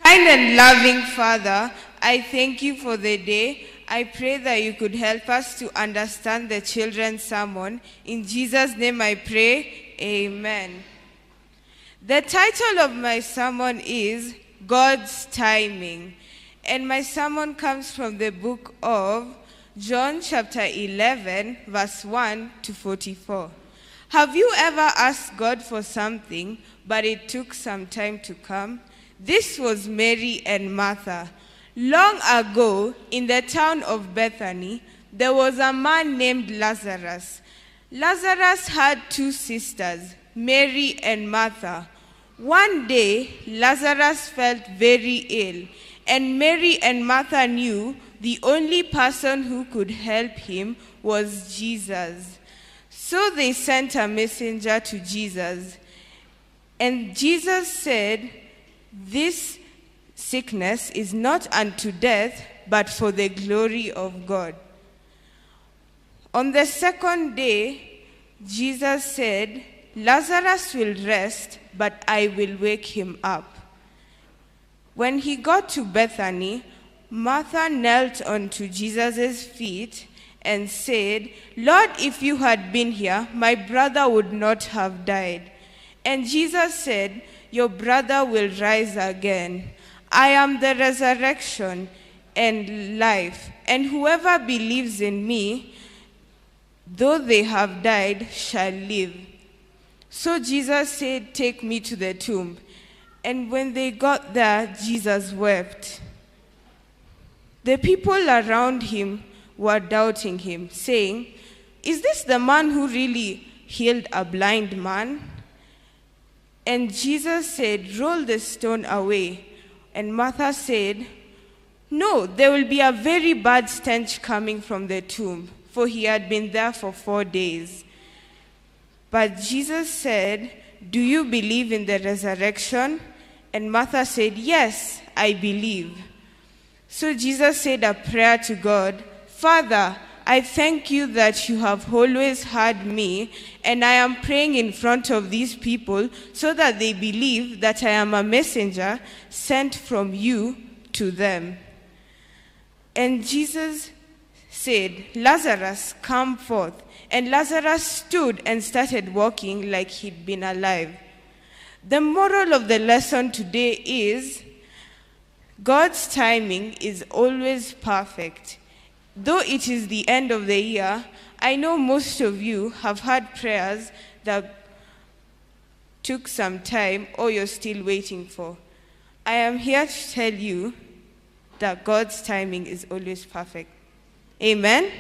Kind and loving Father, I thank you for the day. I pray that you could help us to understand the children's sermon. In Jesus' name I pray, amen. The title of my sermon is God's Timing. And my sermon comes from the book of John chapter 11, verse 1 to 44. Have you ever asked God for something, but it took some time to come? This was Mary and Martha. Long ago, in the town of Bethany, there was a man named Lazarus. Lazarus had two sisters, Mary and Martha. One day, Lazarus felt very ill, and Mary and Martha knew the only person who could help him was Jesus. So they sent a messenger to Jesus, and Jesus said, "This sickness is not unto death, but for the glory of God." On the second day, Jesus said, "Lazarus will rest, but I will wake him up." When he got to Bethany, Martha knelt onto Jesus' feet and said, "Lord, if you had been here, my brother would not have died." And Jesus said, "Your brother will rise again. I am the resurrection and life, and whoever believes in me, though they have died, shall live." So Jesus said, "Take me to the tomb." And when they got there, Jesus wept. The people around him were doubting him, saying, "Is this the man who really healed a blind man?" And Jesus said, "Roll the stone away." And Martha said, "No, there will be a very bad stench coming from the tomb, for he had been there for 4 days." But Jesus said, "Do you believe in the resurrection?" And Martha said, "Yes, I believe." So Jesus said a prayer to God, "Father, I thank you that you have always heard me, and I am praying in front of these people so that they believe that I am a messenger sent from you to them." And Jesus said, "Lazarus, come forth." And Lazarus stood and started walking like he'd been alive. The moral of the lesson today is God's timing is always perfect. Though it is the end of the year, I know most of you have had prayers that took some time or you're still waiting for. I am here to tell you that God's timing is always perfect. Amen?